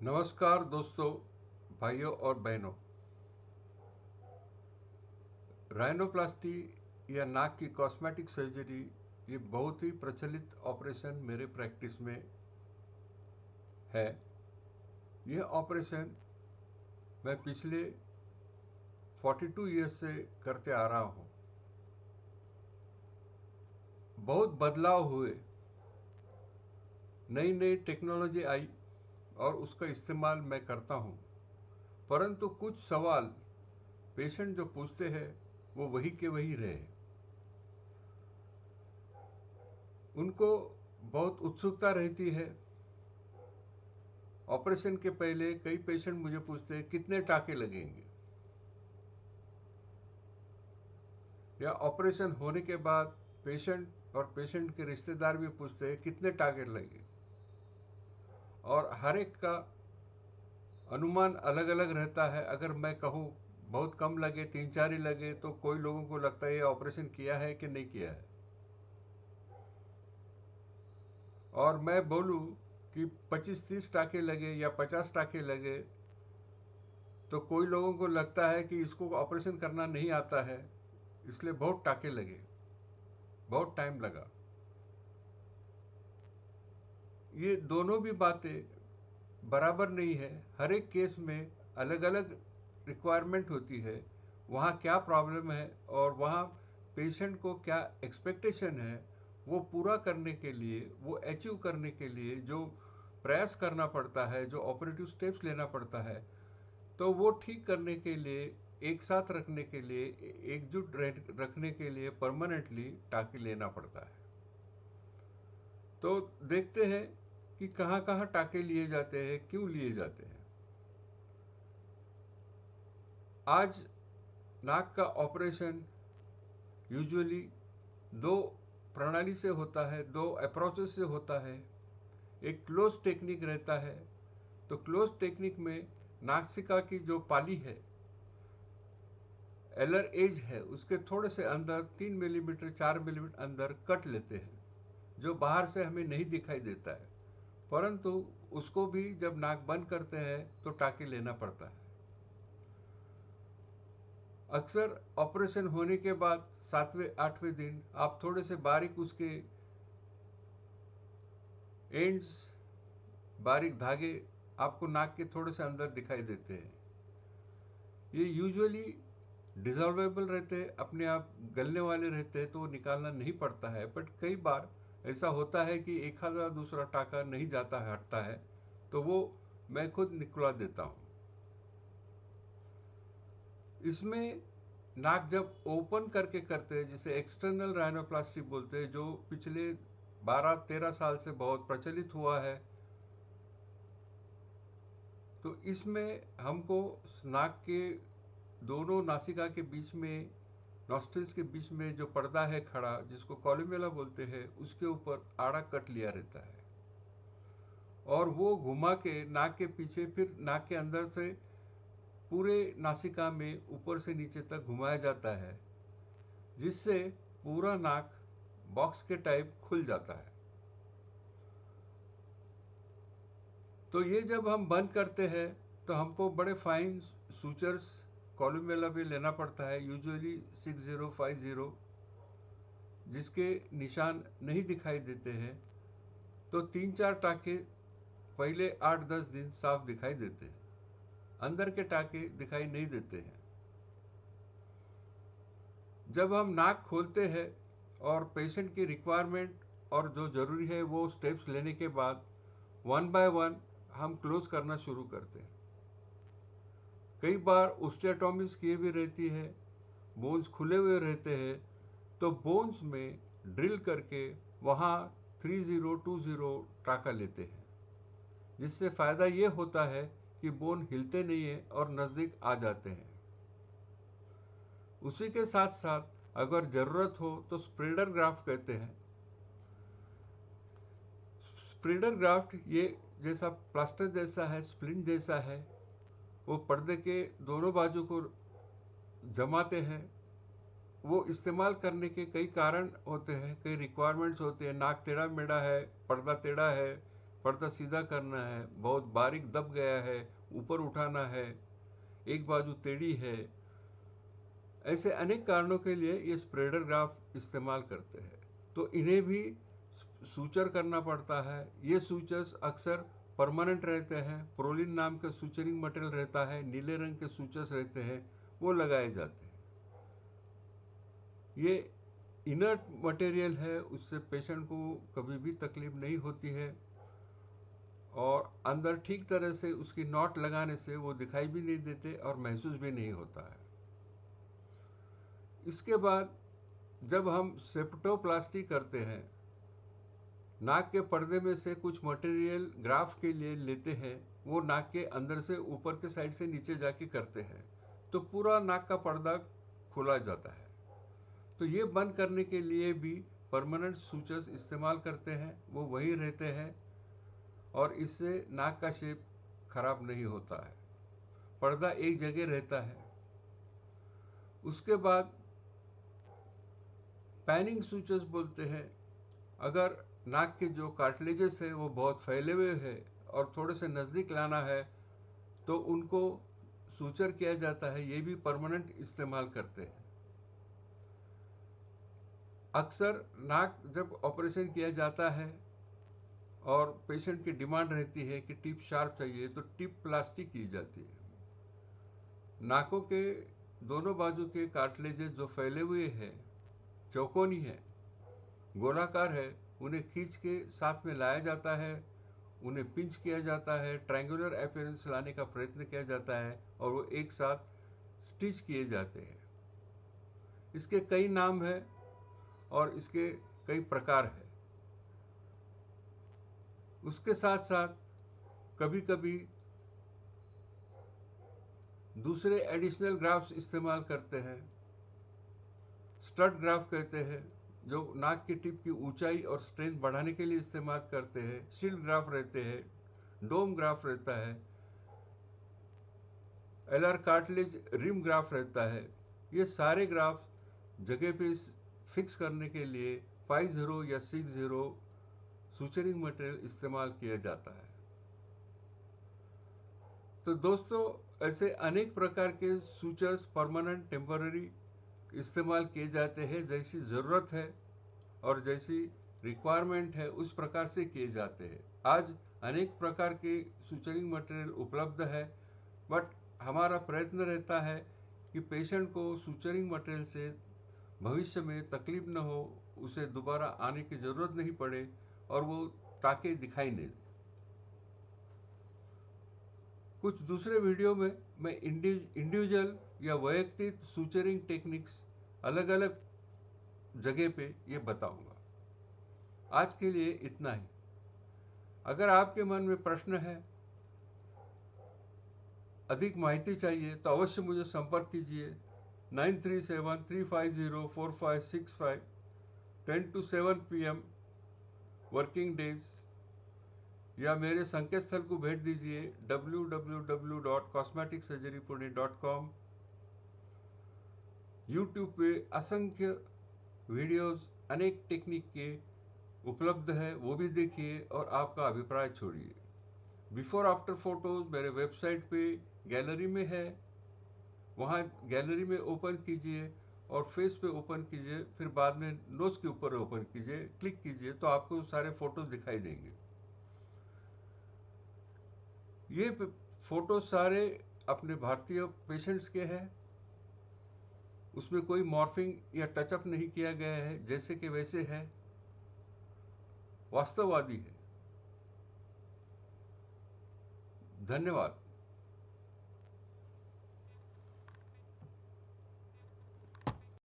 नमस्कार दोस्तों, भाइयों और बहनों। राइनोप्लास्टी या नाक की कॉस्मेटिक सर्जरी ये बहुत ही प्रचलित ऑपरेशन मेरे प्रैक्टिस में है। यह ऑपरेशन मैं पिछले 42 ईयर्स से करते आ रहा हूँ। बहुत बदलाव हुए, नई नई टेक्नोलॉजी आई और उसका इस्तेमाल मैं करता हूँ, परंतु कुछ सवाल पेशेंट जो पूछते हैं वो वही के वही रहे। उनको बहुत उत्सुकता रहती है। ऑपरेशन के पहले कई पेशेंट मुझे पूछते हैं कितने टाके लगेंगे, या ऑपरेशन होने के बाद पेशेंट और पेशेंट के रिश्तेदार भी पूछते हैं कितने टाके लगे। और हर एक का अनुमान अलग अलग रहता है। अगर मैं कहूँ बहुत कम लगे, 3-4 ही लगे, तो कोई लोगों को लगता है ये ऑपरेशन किया है कि नहीं किया है। और मैं बोलूँ कि 25-30 टाके लगे या 50 टाके लगे, तो कोई लोगों को लगता है कि इसको ऑपरेशन करना नहीं आता है, इसलिए बहुत टाके लगे, बहुत टाइम लगा। ये दोनों भी बातें बराबर नहीं है। हर एक केस में अलग अलग रिक्वायरमेंट होती है, वहाँ क्या प्रॉब्लम है और वहाँ पेशेंट को क्या एक्सपेक्टेशन है, वो पूरा करने के लिए, वो अचीव करने के लिए जो प्रयास करना पड़ता है, जो ऑपरेटिव स्टेप्स लेना पड़ता है, तो वो ठीक करने के लिए, एक साथ रखने के लिए, एकजुट रखने के लिए परमानेंटली टाँकी लेना पड़ता है। तो देखते हैं कि कहाँ कहाँ टाँके लिए जाते हैं, क्यों लिए जाते हैं। आज नाक का ऑपरेशन यूजुअली दो प्रणाली से होता है, दो अप्रोचेस से होता है। एक क्लोज टेक्निक रहता है। तो क्लोज टेक्निक में नासिका की जो पाली है, एलर एज है, उसके थोड़े से अंदर 3 मिलीमीटर 4 मिलीमीटर अंदर कट लेते हैं, जो बाहर से हमें नहीं दिखाई देता है, परंतु उसको भी जब नाक बंद करते हैं तो टाँके लेना पड़ता है। अक्सर ऑपरेशन होने के बाद 7वें-8वें दिन आप थोड़े से बारीक उसके एंड्स, बारीक धागे आपको नाक के थोड़े से अंदर दिखाई देते हैं। ये यूजुअली डिजॉल्वेबल रहते हैं, अपने आप गलने वाले रहते हैं, तो वो निकालना नहीं पड़ता है। बट कई बार ऐसा होता है कि एक आधा दूसरा टाका नहीं जाता है, हटता है, तो वो मैं खुद निकलवा देता हूँ। इसमें नाक जब ओपन करके करते हैं, जिसे एक्सटर्नल राइनोप्लास्टी बोलते हैं, जो पिछले 12-13 साल से बहुत प्रचलित हुआ है, तो इसमें हमको नाक के दोनों नासिका के बीच में, नॉस्ट्रिल्स के बीच में जो पर्दा है खड़ा, जिसको कॉलुमेला बोलते हैं, उसके ऊपर आड़ा कट लिया रहता है और वो घुमा के नाक के पीछे, फिर नाक के अंदर से पूरे नासिका में ऊपर से नीचे तक घुमाया जाता है, जिससे पूरा नाक बॉक्स के टाइप खुल जाता है। तो ये जब हम बंद करते हैं तो हमको बड़े फाइन सूचर्स, कॉलुमेला भी लेना पड़ता है, यूजुअली 6050, जिसके निशान नहीं दिखाई देते हैं। तो 3-4 टाके पहले 8-10 दिन साफ दिखाई देते हैं, अंदर के टाके दिखाई नहीं देते हैं। जब हम नाक खोलते हैं और पेशेंट की रिक्वायरमेंट और जो ज़रूरी है वो स्टेप्स लेने के बाद 1 बाय 1 हम क्लोज करना शुरू करते हैं। कई बार ओस्टियोटॉमीज की भी रहती है, बोन्स खुले हुए रहते हैं, तो बोन्स में ड्रिल करके वहाँ 3020 टाका लेते हैं, जिससे फ़ायदा ये होता है कि बोन हिलते नहीं है और नज़दीक आ जाते हैं। उसी के साथ साथ अगर ज़रूरत हो तो स्प्रेडर ग्राफ्ट कहते हैं। स्प्रेडर ग्राफ्ट ये जैसा प्लास्टर जैसा है, स्प्लिंट जैसा है, वो पर्दे के दोनों बाजू को जमाते हैं। वो इस्तेमाल करने के कई कारण होते हैं, कई रिक्वायरमेंट्स होते हैं। नाक टेढ़ा मेढ़ा है, पर्दा टेढ़ा है, पर्दा सीधा करना है, बहुत बारीक दब गया है, ऊपर उठाना है, एक बाजू टेढ़ी है, ऐसे अनेक कारणों के लिए ये स्प्रेडर ग्राफ इस्तेमाल करते हैं। तो इन्हें भी सूचर करना पड़ता है। ये सूचर्स अक्सर परमानेंट रहते हैं। प्रोलिन नाम का सूचरिंग मटेरियल रहता है, नीले रंग के सूचर्स रहते हैं, वो लगाए जाते हैं। ये इनर्ट मटेरियल है, उससे पेशेंट को कभी भी तकलीफ नहीं होती है और अंदर ठीक तरह से उसकी नॉट लगाने से वो दिखाई भी नहीं देते और महसूस भी नहीं होता है। इसके बाद जब हम सेप्टोप्लास्टी करते हैं, नाक के पर्दे में से कुछ मटेरियल ग्राफ के लिए लेते हैं, वो नाक के अंदर से ऊपर के साइड से नीचे जाके करते हैं, तो पूरा नाक का पर्दा खुला जाता है। तो ये बंद करने के लिए भी परमानेंट सूचर्स इस्तेमाल करते हैं, वो वही रहते हैं और इससे नाक का शेप खराब नहीं होता है, पर्दा एक जगह रहता है। उसके बाद पैनिंग सूचर्स बोलते हैं। अगर नाक के जो कार्टिलेजेस है वो बहुत फैले हुए हैं और थोड़े से नज़दीक लाना है तो उनको सूचर किया जाता है, ये भी परमानेंट इस्तेमाल करते हैं। अक्सर नाक जब ऑपरेशन किया जाता है और पेशेंट की डिमांड रहती है कि टिप शार्प चाहिए, तो टिप प्लास्टिक की जाती है। नाकों के दोनों बाजू के कार्टिलेजेस जो फैले हुए हैं, चौकोनी है, गोलाकार है, उन्हें खींच के साथ में लाया जाता है, उन्हें पिंच किया जाता है, ट्रायंगुलर अपीयरेंस लाने का प्रयत्न किया जाता है और वो एक साथ स्टिच किए जाते हैं। इसके कई नाम हैं और इसके कई प्रकार हैं। उसके साथ साथ कभी कभी दूसरे एडिशनल ग्राफ्स इस्तेमाल करते हैं। स्टड ग्राफ कहते हैं, जो नाक की टिप की ऊंचाई और स्ट्रेंथ बढ़ाने के लिए इस्तेमाल करते हैं। शील्ड ग्राफ रहते हैं, डोम ग्राफ रहता है, एलआर कार्टिलेज रिम ग्राफ रहता है। ये सारे ग्राफ जगह पे फिक्स करने के लिए 50 या 60 सूचरिंग मटेरियल इस्तेमाल किया जाता है। तो दोस्तों, ऐसे अनेक प्रकार के सूचर्स परमानेंट टेम्पररी इस्तेमाल किए जाते हैं। जैसी ज़रूरत है और जैसी रिक्वायरमेंट है उस प्रकार से किए जाते हैं। आज अनेक प्रकार के सूचरिंग मटेरियल उपलब्ध है, बट हमारा प्रयत्न रहता है कि पेशेंट को सूचरिंग मटेरियल से भविष्य में तकलीफ न हो, उसे दोबारा आने की ज़रूरत नहीं पड़े और वो टाके दिखाई नहीं दे। कुछ दूसरे वीडियो में मैं इंडिविजुअल या वैयक्तिक सूचरिंग टेक्निक्स अलग अलग जगह पे ये बताऊंगा। आज के लिए इतना ही। अगर आपके मन में प्रश्न है, अधिक माहिती चाहिए, तो अवश्य मुझे संपर्क कीजिए 9373504565 10 to 7 PM वर्किंग डेज, या मेरे संकेत स्थल को भेज दीजिए www.cosmeticsurgerypune.com। यूट्यूब पे असंख्य वीडियोस अनेक टेक्निक के उपलब्ध है, वो भी देखिए और आपका अभिप्राय छोड़िए। बिफोर आफ्टर फोटोज मेरे वेबसाइट पे गैलरी में है, वहाँ गैलरी में ओपन कीजिए और फेस पे ओपन कीजिए, फिर बाद में नोज के ऊपर ओपन कीजिए, क्लिक कीजिए तो आपको सारे फोटोज दिखाई देंगे। ये फोटो सारे अपने भारतीय पेशेंट्स के हैं, उसमें कोई मॉर्फिंग या टचअप नहीं किया गया है, जैसे कि वैसे है, वास्तववादी है। धन्यवाद।